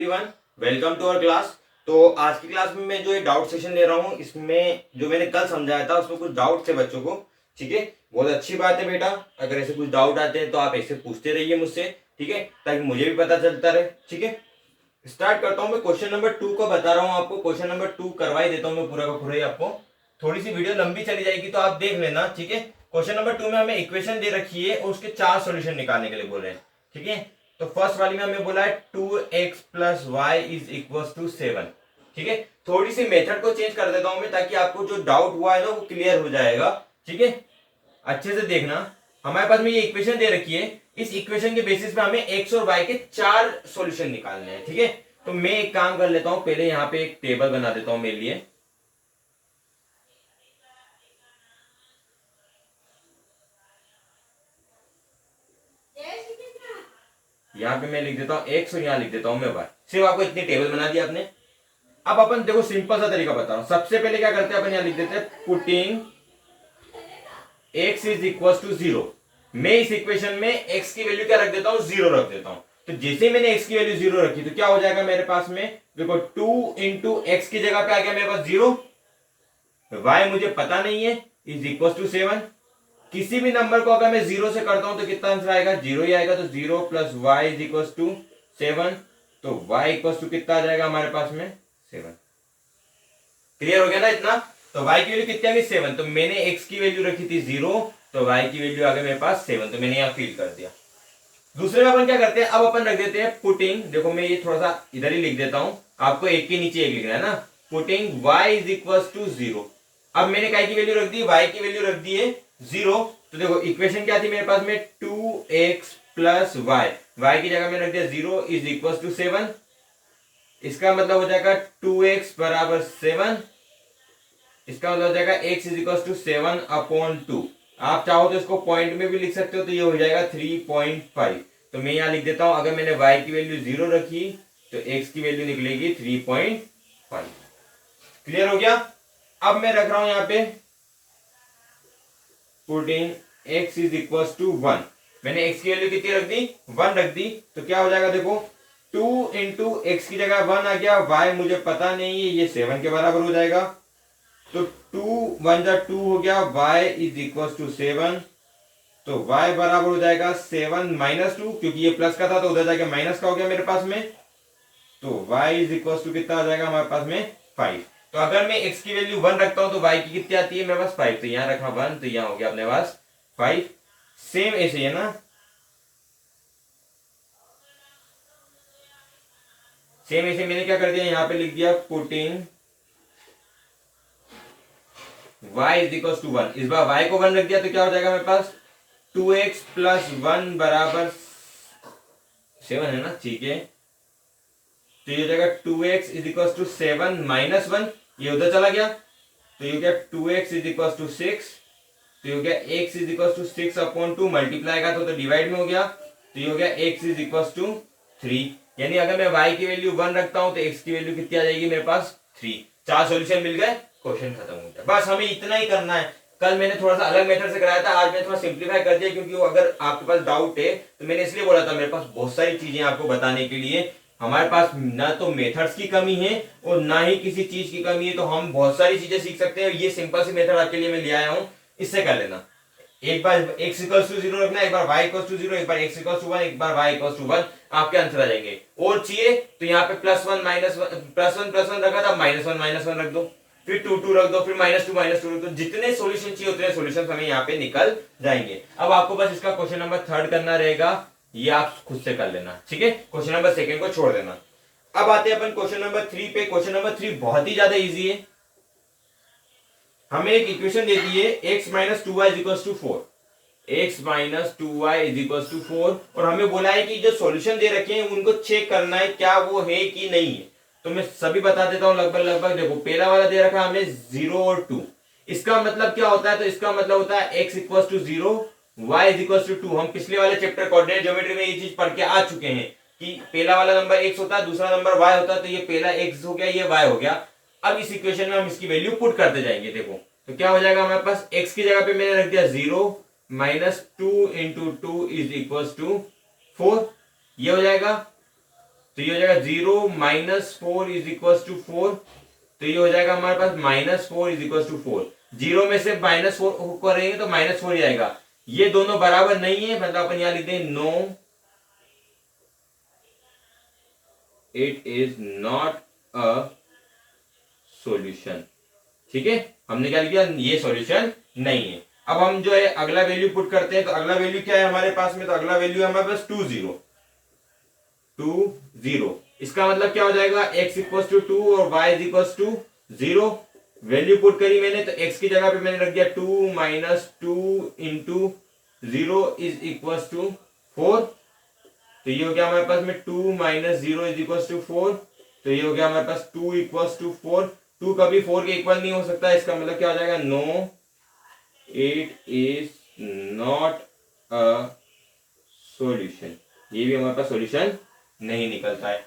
Everyone, welcome to our class. तो आज की क्लास में मैं जो ये डाउट सेशन ले रहा हूँ, इसमें जो मैंने कल समझाया था उसमें कुछ डाउट थे बच्चों को। ठीक है, बहुत अच्छी बात है बेटा। अगर ऐसे कुछ डाउट आते हैं तो आप ऐसे पूछते रहिए मुझसे, ठीक है, ताकि मुझे भी पता चलता रहे। ठीक है, स्टार्ट करता हूँ। मैं क्वेश्चन नंबर 2 को बता रहा हूँ आपको। क्वेश्चन नंबर 2 करवा ही देता हूँ मैं पूरा का पूरा ही आपको। थोड़ी सी वीडियो लंबी चली जाएगी तो आप देख लेना। ठीक है, क्वेश्चन नंबर 2 में हमें इक्वेशन दे रखी है और उसके 4 सॉल्यूशन निकालने के लिए बोले हैं। ठीक है, तो फर्स्ट वाली में हमें बोला है 2x plus y is equal to 7। ठीक है, थोड़ी सी मेथड को चेंज कर देता हूं मैं ताकि आपको जो डाउट हुआ है ना वो क्लियर हो जाएगा। ठीक है, अच्छे से देखना। हमारे पास में ये इक्वेशन दे रखी है। इस इक्वेशन के बेसिस पे हमें x और y के 4 सॉल्यूशन निकालने हैं। ठीक है, तो मैं एक काम कर लेता हूं, पहले यहां पे एक टेबल बना देता हूं मेरे लिए। यहां पे मैं लिख देता हूं x और यहां लिख देता हूं मैं y। सिर्फ आपको इतनी टेबल बना दी आपने। अब अपन देखो सिंपल सा तरीका बता रहा हूं। सबसे पहले क्या करते हैं, अपन यहां लिख देते हैं putting x is equal to 0। मैं इस इक्वेशन में x की वैल्यू क्या रख देता हूं, 0 रख देता हूं। तो जैसे ही मैंने x की वैल्यू 0 रखी तो क्या हो जाएगा मेरे पास में, देखो 2 इंटू एक्स की जगह पे आ गया मेरे पास 0, y मुझे पता नहीं है, इज इक्वल टू 7। किसी भी नंबर को अगर मैं 0 से करता हूं तो कितना आंसर आएगा, 0 ही आएगा। तो 0 plus y is equal to 7। तो y इक्वल टू कितना आ जाएगा हमारे पास में, 7। क्लियर हो गया ना इतना। तो y की वैल्यू कितनी आ गई, 7। तो मैंने x की वैल्यू रखी थी 0, तो y की वैल्यू आ गई मेरे पास 7। तो मैंने यहां फिल कर दिया। दूसरे में अपन क्या करते हैं, अब अपन रख देते हैं पुटिंग, देखो मैं ये थोड़ा सा इधर ही लिख देता हूं, आपको एक के नीचे एक लिखना है ना। Putting y is equal to 0। अब मैंने काय की वैल्यू रख दी, y की वैल्यू रख दी है 0। तो देखो इक्वेशन क्या थी मेरे पास में, 2x प्लस वाई, y की जगह में रख दिया 0 इज इक्वल टू 7। इसका मतलब हो जाएगा 2x बराबर 7। इसका मतलब हो जाएगा x इज इक्वल टू 7/2। आप चाहो तो इसको पॉइंट में भी लिख सकते हो, तो ये हो जाएगा 3.5। तो मैं यहां लिख देता हूं, अगर मैंने y की वैल्यू 0 रखी तो x की वैल्यू निकलेगी 3.5। क्लियर हो गया। अब मैं रख रहा हूं यहां पे putting x is equal to 1। मैंने x की वैल्यू कितनी रख दी, 1 रख दी। तो क्या हो जाएगा, देखो 2 इंटू एक्स की जगह 1 आ गया, y मुझे पता नहीं है, ये 7 के बराबर हो जाएगा। तो 2 1 जा 2 हो गया, y इज इक्वल टू 7। तो y बराबर हो जाएगा 7 माइनस 2, क्योंकि ये प्लस का था तो उधर जाके माइनस का हो गया मेरे पास में। तो y इज इक्वल टू कितना आ जाएगा हमारे पास में, 5। तो अगर मैं x की वैल्यू 1 रखता हूं तो y की कितनी आती है मेरे पास, 5। तो यहां रखा 1, तो यहां हो गया अपने पास 5। सेम ऐसे है ना, सेम ऐसे मैंने क्या कर दिया, यहां पे लिख दिया putting y is equal to 1। इस बार y को 1 रख दिया तो क्या हो जाएगा मेरे पास, 2x प्लस 1 बराबर 7 है ना। ठीक है, तो ये हो जाएगा 2x is equal to 7 minus 1, ये उधर चला गया। तो ये हो गया 2x इज इक्वल टू 6। तो ये हो गया x is equal to 6/2, multiply का तो डिवाइड में हो गया। तो ये हो गया x इज इक्वल टू 3। यानी अगर मैं y की वैल्यू 1 रखता हूं तो x की वैल्यू कितनी आ जाएगी मेरे पास, 3। 4 सॉल्यूशन मिल गए, क्वेश्चन खत्म हो गया। बस हमें इतना ही करना है। कल मैंने थोड़ा सा अलग मेथड से कराया था, आज मैंने थोड़ा सिंप्लीफाई कर दिया, क्योंकि अगर आपके पास डाउट है तो मैंने इसलिए बोला था, मेरे पास बहुत सारी चीजें आपको बताने के लिए। हमारे पास ना तो मेथड्स की कमी है और ना ही किसी चीज की कमी है, तो हम बहुत सारी चीजें सीख सकते हैं। ये सिंपल सी मेथड आपके लिए मैं ले आया हूं, इससे कर लेना। एक बार x इक्वल टू 0 रखना, एक बार y इक्वल टू 0, एक बार x इक्वल टू 1, एक बार y इक्वल टू 1, आपके आंसर आ जाएंगे। और चाहिए तो यहाँ पे +1 माइनस 1 +1 रखा था, -1 रख दो, फिर 2 रख दो, फिर -2 रख दो। जितने सॉल्यूशन चाहिए उतने सॉल्यूशन हमें यहाँ पे निकल जाएंगे। अब आपको बस इसका क्वेश्चन नंबर 3 करना रहेगा, ये आप खुद से कर लेना। ठीक है, क्वेश्चन नंबर 2 को छोड़ देना। अब आते हैं अपन क्वेश्चन नंबर 3 पे। क्वेश्चन नंबर 3 बहुत ही ज्यादा इजी है। हमें एक इक्वेशन दे दी है x minus 2y is equal to 4। x minus 2y is equal to 4, और हमें बोला है कि जो सॉल्यूशन दे रखे हैं उनको चेक करना है क्या वो है कि नहीं है। तो मैं सभी बता देता हूं लगभग। देखो पहला वाला दे रखा है हमें 0 और 2। इसका मतलब क्या होता है, तो इसका मतलब होता है x equal to 0, y is equal to 2। हम पिछले वाले चैप्टर कोऑर्डिनेट ज्योमेट्री में ये चीज पढ़ के आ चुके हैं कि पहला वाला नंबर x होता है, दूसरा नंबर y होता है। तो ये पहला x हो गया, ये y हो गया। अब इस इक्वेशन में हम इसकी वैल्यू पुट करते जाएंगे। देखो तो क्या हो जाएगा हमारे पास, x की जगह पे मैंने रख दिया 0 minus 2 into 2 is equal to 4, ये हो जाएगा। तो ये हो जाएगा 0 माइनस 4 इज इक्वल टू 4, तो ये हो जाएगा हमारे पास माइनस 4 इज इक्वल टू 4। 0 में से माइनस 4 करेंगे तो माइनस 4 ही आएगा। ये दोनों बराबर नहीं है, मतलब अपन यहां लिखते हैं no, it is not a solution. ठीक है, हमने क्या लिखा, ये सॉल्यूशन नहीं है। अब हम जो है अगला वैल्यू पुट करते हैं, तो अगला वैल्यू क्या है हमारे पास में, तो अगला वैल्यू है हमारे पास 2 0 2 0। इसका मतलब क्या हो जाएगा, x इक्वल टू 2 और y is equal to 0। Value put करी मैंने, तो x की जगह पे मैंने रख दिया 2 minus 2 into 0 is equal to 4। तो ये हो गया हमारे पास में 2 माइनस 0 इज इक्वल टू 4। तो ये हो गया हमारे पास 2 इक्वल टू 4। 2 कभी 4 के इक्वल नहीं हो सकता, इसका मतलब क्या हो जाएगा, no it is not a solution. ये भी हमारे पास सॉल्यूशन नहीं निकलता है।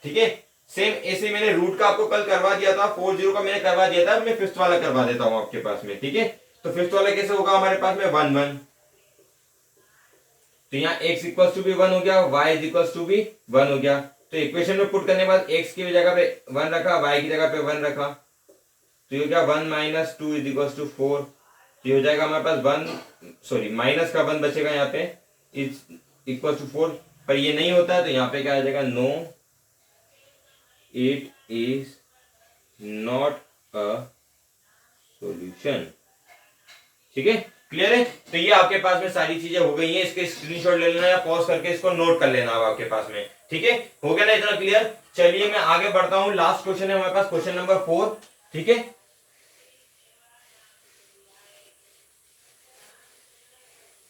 ठीक है, सेम ऐसे मैंने रूट का आपको कल करवा दिया था, 4 0 का मैंने करवा दिया था, मैं फिफ्थ वाला करवा देता हूं आपके पास में। ठीक है, तो फिफ्थ वाला कैसे होगा हमारे पास में 1 1। तो यहाँ x इक्वल टू भी 1 हो गया, y इज इक्वल टू भी 1 हो गया। तो इक्वेशन में पुट करने के बाद x की जगह पे 1 रखा, y की जगह पे 1 रखा, तो ये क्या 1 माइनस 2 इज इक्वल टू 4। ये हो जाएगा हमारे पास 1 सॉरी माइनस का 1 बचेगा यहाँ पे इज इक्वल टू 4, पर ये नहीं होता है, तो यहाँ पे क्या आ जाएगा, no it is not a solution. ठीक है, क्लियर है। तो ये आपके पास में सारी चीजें हो गई हैं, इसके स्क्रीनशॉट ले लेना या पॉज करके इसको नोट कर लेना अब आपके पास में। ठीक है, हो गया ना इतना क्लियर। चलिए मैं आगे बढ़ता हूं, लास्ट क्वेश्चन है हमारे पास, क्वेश्चन नंबर 4। ठीक है,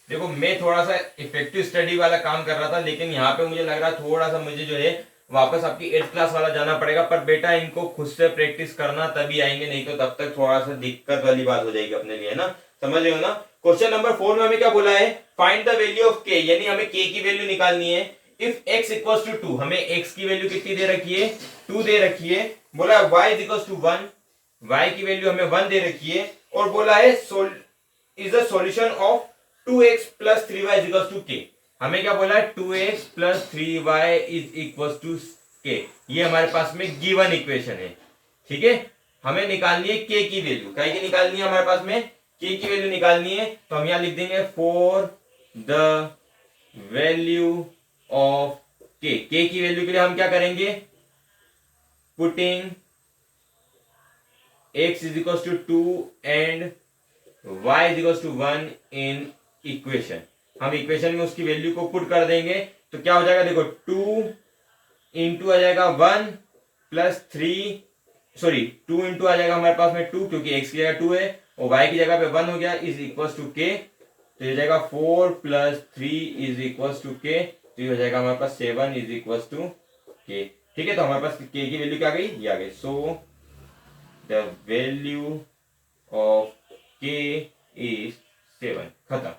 देखो मैं थोड़ा सा इफेक्टिव स्टडी वाला काम कर रहा था, लेकिन यहाँ पे मुझे लग रहा है थोड़ा सा मुझे जो है वापस आपकी 8th क्लास वाला जाना पड़ेगा। पर बेटा इनको खुद से प्रैक्टिस करना, तभी आएंगे, नहीं तो तब तक थोड़ा सा दिक्कत वाली बात हो जाएगी अपने लिए ना, समझ रहे हो ना। क्वेश्चन नंबर 4 में हमें क्या बोला है, find the value of k, यानी हमें k की वैल्यू निकालनी है। इफ x इक्वल्स टू 2, हमें x की वैल्यू कितनी दे रखी है, 2 दे रखी है। बोला y is equals to 1, y की वैल्यू हमें 1 दे रखी है, और बोला है is the solution of 2x plus 3y is equal to k। हमें क्या बोला है, 2x plus 3y is equal to k। ये हमारे पास में गिवन इक्वेशन है। ठीक है, हमें निकालनी है k की वैल्यू, क्या की निकालनी है हमारे पास में, k की वैल्यू निकालनी है। तो हम यहां लिख देंगे for the value of k। k की वैल्यू के लिए हम क्या करेंगे, putting x is equal to 2 and y is equal to 1 in equation. हम इक्वेशन में उसकी वैल्यू को पुट कर देंगे, तो क्या हो जाएगा, देखो 2 इंटू आ जाएगा 1 प्लस 3 सॉरी 2 इंटू आ जाएगा हमारे पास में 2, क्योंकि x की जगह 2 है और y की जगह पे 1 हो गया, इज इक्वल टू k। तो ये जाएगा 4 plus 3 is equal to k, तो ये हो जाएगा हमारे पास 7 इज इक्वल टू k। ठीक है, तो हमारे पास k की वैल्यू क्या गई, ये आ गई। So the value of k is 7। खत्म,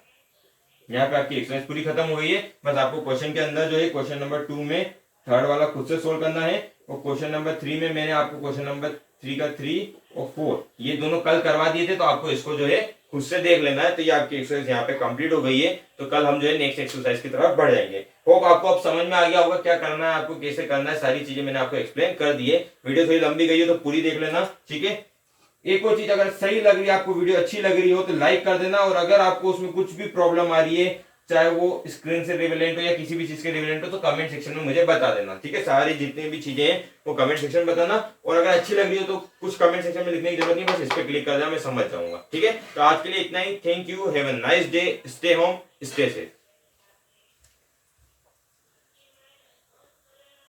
यहाँ पे आपकी एक्सरसाइज पूरी खत्म हो गई है। बस आपको क्वेश्चन के अंदर जो है क्वेश्चन नंबर 2 में थर्ड वाला खुद से सोल्व करना है, और क्वेश्चन नंबर 3 में मैंने आपको क्वेश्चन नंबर 3 का 3 और 4 ये दोनों कल करवा दिए थे, तो आपको इसको जो है खुद से देख लेना है। तो ये आपकी एक्सरसाइज यहाँ पे कंप्लीट हो गई है। तो कल हम जो है नेक्स्ट एक्सरसाइज की तरफ बढ़ जाएंगे। होप आपको अब समझ में आ गया होगा क्या करना है, आपको कैसे करना है, सारी चीजें मैंने आपको एक्सप्लेन कर दी है। वीडियो थोड़ी लंबी गई है तो पूरी देख लेना। ठीक है, एक और चीज, अगर सही लग रही है आपको, वीडियो अच्छी लग रही हो तो लाइक कर देना, और अगर आपको उसमें कुछ भी प्रॉब्लम आ रही है, चाहे वो स्क्रीन से रिलेवेंट हो या किसी भी चीज के रिलेवेंट हो, तो कमेंट सेक्शन में मुझे बता देना। ठीक है, सारी जितनी भी चीजें हैं वो कमेंट सेक्शन में बताना, और अगर अच्छी लग रही हो तो कुछ कमेंट सेक्शन में लिखने की जरूरत नहीं, बस इस पे क्लिक कर देना, मैं समझ जाऊंगा। ठीक है, तो आज के लिए इतना ही। Thank you, have a nice day, stay home, stay safe.